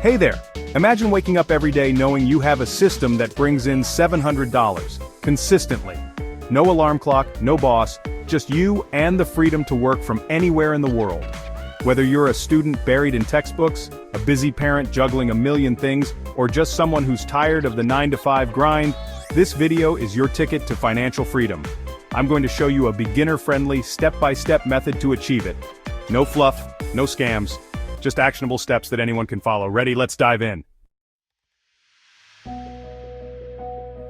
Hey there! Imagine waking up every day knowing you have a system that brings in $700, consistently. No alarm clock, no boss, just you and the freedom to work from anywhere in the world. Whether you're a student buried in textbooks, a busy parent juggling a million things, or just someone who's tired of the 9-to-5 grind, this video is your ticket to financial freedom. I'm going to show you a beginner-friendly, step-by-step method to achieve it. No fluff, no scams, just actionable steps that anyone can follow. Ready? Let's dive in.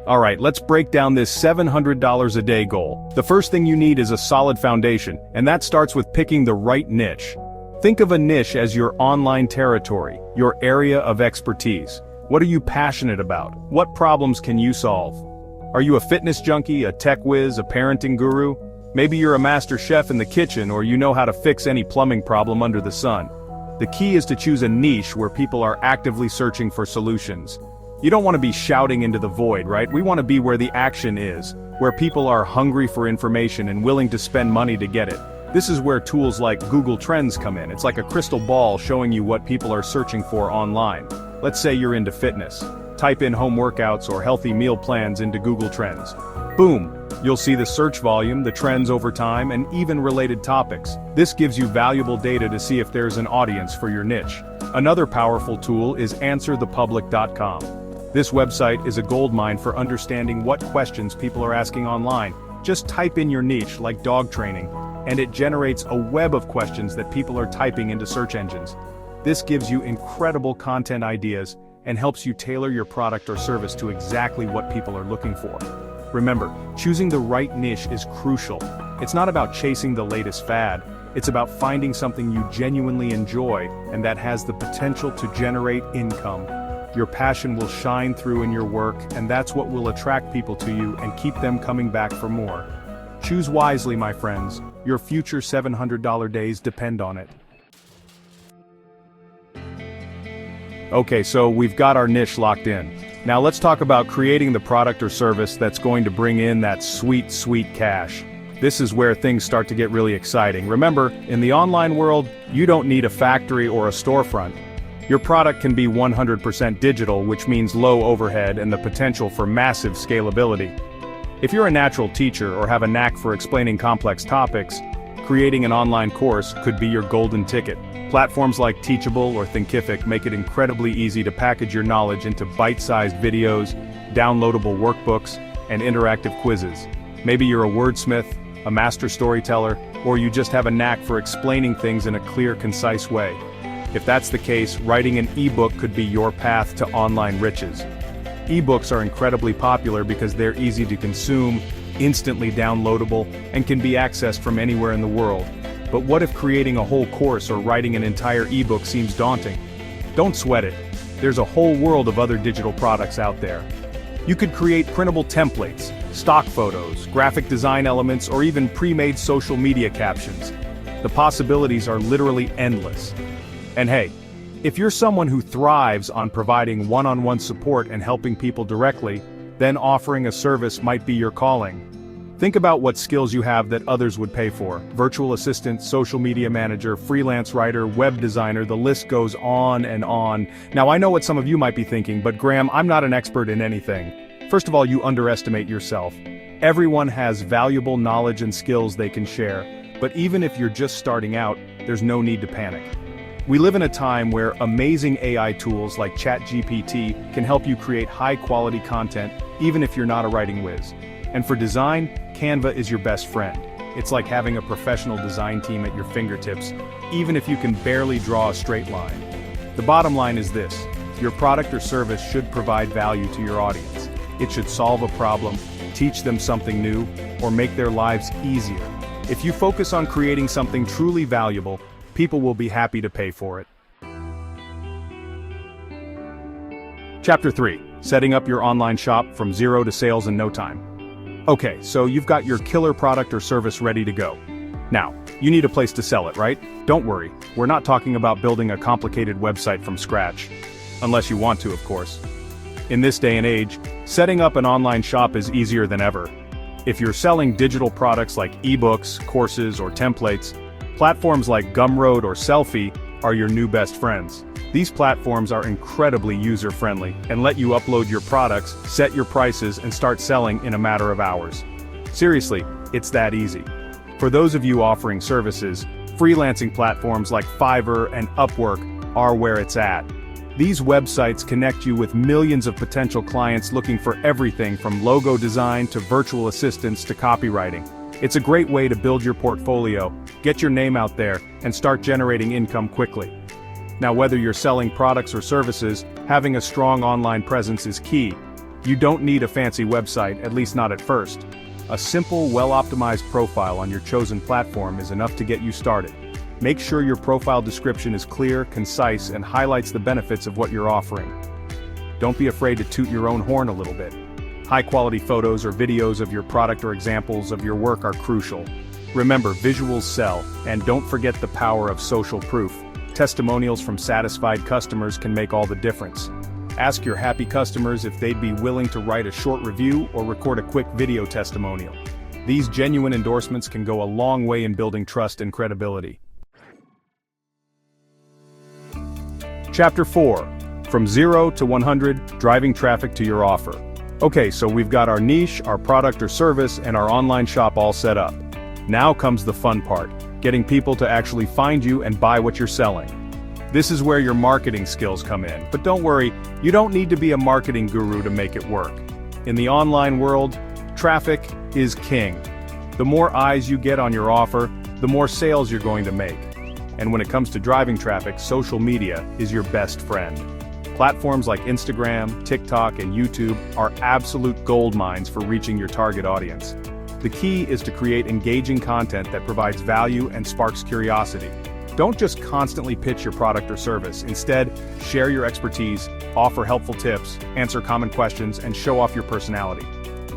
Alright, let's break down this $700 a day goal. The first thing you need is a solid foundation, and that starts with picking the right niche. Think of a niche as your online territory, your area of expertise. What are you passionate about? What problems can you solve? Are you a fitness junkie, a tech whiz, a parenting guru? Maybe you're a master chef in the kitchen, or you know how to fix any plumbing problem under the sun. The key is to choose a niche where people are actively searching for solutions. You don't want to be shouting into the void, right? We want to be where the action is, where people are hungry for information and willing to spend money to get it. This is where tools like Google Trends come in. It's like a crystal ball showing you what people are searching for online. Let's say you're into fitness. Type in home workouts or healthy meal plans into Google Trends. Boom! You'll see the search volume, the trends over time, and even related topics. This gives you valuable data to see if there's an audience for your niche. Another powerful tool is answerthepublic.com. This website is a goldmine for understanding what questions people are asking online. Just type in your niche, like dog training, and it generates a web of questions that people are typing into search engines. This gives you incredible content ideas and helps you tailor your product or service to exactly what people are looking for. Remember, choosing the right niche is crucial. It's not about chasing the latest fad, it's about finding something you genuinely enjoy and that has the potential to generate income. Your passion will shine through in your work, and that's what will attract people to you and keep them coming back for more. Choose wisely, my friends. Your future $700 days depend on it. Okay, so we've got our niche locked in. Now let's talk about creating the product or service that's going to bring in that sweet, sweet cash. This is where things start to get really exciting. Remember, in the online world, you don't need a factory or a storefront. Your product can be 100% digital, which means low overhead and the potential for massive scalability. If you're a natural teacher or have a knack for explaining complex topics, creating an online course could be your golden ticket. Platforms like Teachable or Thinkific make it incredibly easy to package your knowledge into bite-sized videos, downloadable workbooks, and interactive quizzes. Maybe you're a wordsmith, a master storyteller, or you just have a knack for explaining things in a clear, concise way. If that's the case, writing an ebook could be your path to online riches. Ebooks are incredibly popular because they're easy to consume, instantly downloadable, and can be accessed from anywhere in the world. But what if creating a whole course or writing an entire ebook seems daunting? Don't sweat it. There's a whole world of other digital products out there. You could create printable templates, stock photos, graphic design elements, or even pre-made social media captions. The possibilities are literally endless. And hey, if you're someone who thrives on providing one-on-one support and helping people directly, then offering a service might be your calling. Think about what skills you have that others would pay for. Virtual assistant, social media manager, freelance writer, web designer, the list goes on and on. Now I know what some of you might be thinking, but Graham, I'm not an expert in anything. First of all, you underestimate yourself. Everyone has valuable knowledge and skills they can share, but even if you're just starting out, there's no need to panic. We live in a time where amazing AI tools like ChatGPT can help you create high-quality content, even if you're not a writing whiz. And for design, Canva is your best friend. It's like having a professional design team at your fingertips, even if you can barely draw a straight line. The bottom line is this: your product or service should provide value to your audience. It should solve a problem, teach them something new, or make their lives easier. If you focus on creating something truly valuable, people will be happy to pay for it. Chapter 3. Setting up your online shop from zero to sales in no time. Okay, so you've got your killer product or service ready to go. Now, you need a place to sell it, right? Don't worry, we're not talking about building a complicated website from scratch. Unless you want to, of course. In this day and age, setting up an online shop is easier than ever. If you're selling digital products like ebooks, courses, or templates, platforms like Gumroad or Selfie are your new best friends. These platforms are incredibly user-friendly and let you upload your products, set your prices, and start selling in a matter of hours. Seriously, it's that easy. For those of you offering services, freelancing platforms like Fiverr and Upwork are where it's at. These websites connect you with millions of potential clients looking for everything from logo design to virtual assistants to copywriting. It's a great way to build your portfolio, get your name out there, and start generating income quickly. Now, whether you're selling products or services, having a strong online presence is key. You don't need a fancy website, at least not at first. A simple, well-optimized profile on your chosen platform is enough to get you started. Make sure your profile description is clear, concise, and highlights the benefits of what you're offering. Don't be afraid to toot your own horn a little bit. High-quality photos or videos of your product or examples of your work are crucial. Remember, visuals sell, and don't forget the power of social proof. Testimonials from satisfied customers can make all the difference. Ask your happy customers if they'd be willing to write a short review or record a quick video testimonial. These genuine endorsements can go a long way in building trust and credibility. Chapter 4. From 0 to 100, driving traffic to your offer. Okay, so we've got our niche, our product or service, and our online shop all set up. Now comes the fun part, getting people to actually find you and buy what you're selling. This is where your marketing skills come in, but don't worry, you don't need to be a marketing guru to make it work. In the online world, traffic is king. The more eyes you get on your offer, the more sales you're going to make. And when it comes to driving traffic, social media is your best friend. Platforms like Instagram, TikTok, and YouTube are absolute gold mines for reaching your target audience. The key is to create engaging content that provides value and sparks curiosity. Don't just constantly pitch your product or service. Instead, share your expertise, offer helpful tips, answer common questions, and show off your personality.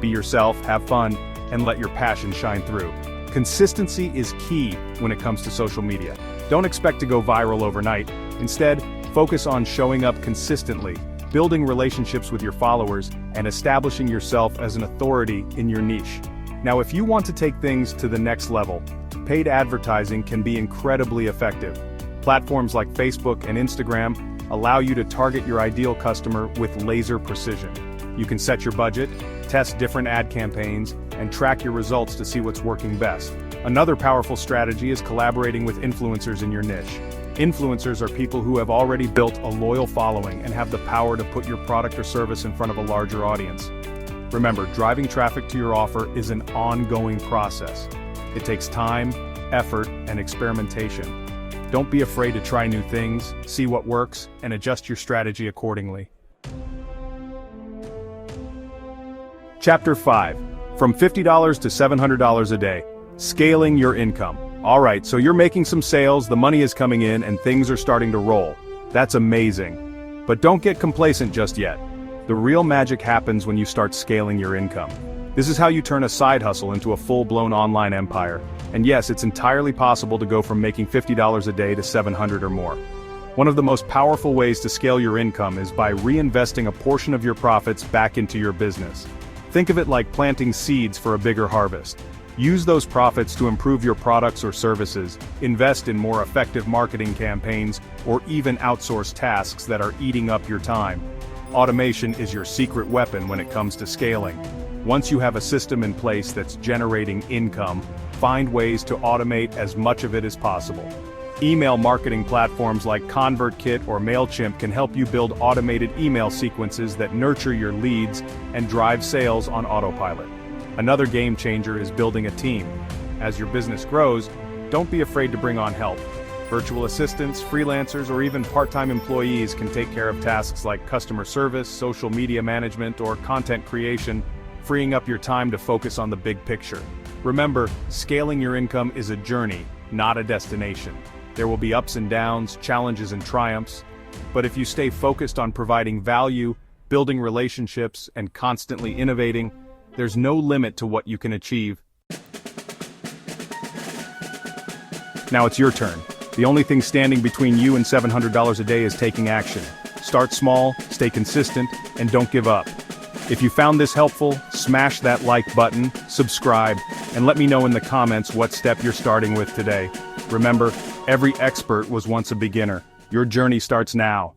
Be yourself, have fun, and let your passion shine through. Consistency is key when it comes to social media. Don't expect to go viral overnight. Instead, focus on showing up consistently, building relationships with your followers, and establishing yourself as an authority in your niche. Now, if you want to take things to the next level, paid advertising can be incredibly effective. Platforms like Facebook and Instagram allow you to target your ideal customer with laser precision. You can set your budget, test different ad campaigns, and track your results to see what's working best. Another powerful strategy is collaborating with influencers in your niche. Influencers are people who have already built a loyal following and have the power to put your product or service in front of a larger audience. Remember, driving traffic to your offer is an ongoing process. It takes time, effort, and experimentation. Don't be afraid to try new things, see what works, and adjust your strategy accordingly. Chapter 5. From $50 to $700 a day. Scaling your income. Alright, so you're making some sales, the money is coming in, and things are starting to roll. That's amazing. But don't get complacent just yet. The real magic happens when you start scaling your income. This is how you turn a side hustle into a full-blown online empire. And yes, it's entirely possible to go from making $50 a day to $700 or more. One of the most powerful ways to scale your income is by reinvesting a portion of your profits back into your business. Think of it like planting seeds for a bigger harvest. Use those profits to improve your products or services, invest in more effective marketing campaigns, or even outsource tasks that are eating up your time. Automation is your secret weapon when it comes to scaling. Once you have a system in place that's generating income, find ways to automate as much of it as possible. Email marketing platforms like ConvertKit or MailChimp can help you build automated email sequences that nurture your leads and drive sales on autopilot. Another game changer is building a team. As your business grows, don't be afraid to bring on help. Virtual assistants, freelancers, or even part-time employees can take care of tasks like customer service, social media management, or content creation, freeing up your time to focus on the big picture. Remember, scaling your income is a journey, not a destination. There will be ups and downs, challenges and triumphs, but if you stay focused on providing value, building relationships, and constantly innovating, there's no limit to what you can achieve. Now it's your turn. The only thing standing between you and $700 a day is taking action. Start small, stay consistent, and don't give up. If you found this helpful, smash that like button, subscribe, and let me know in the comments what step you're starting with today. Remember, every expert was once a beginner. Your journey starts now.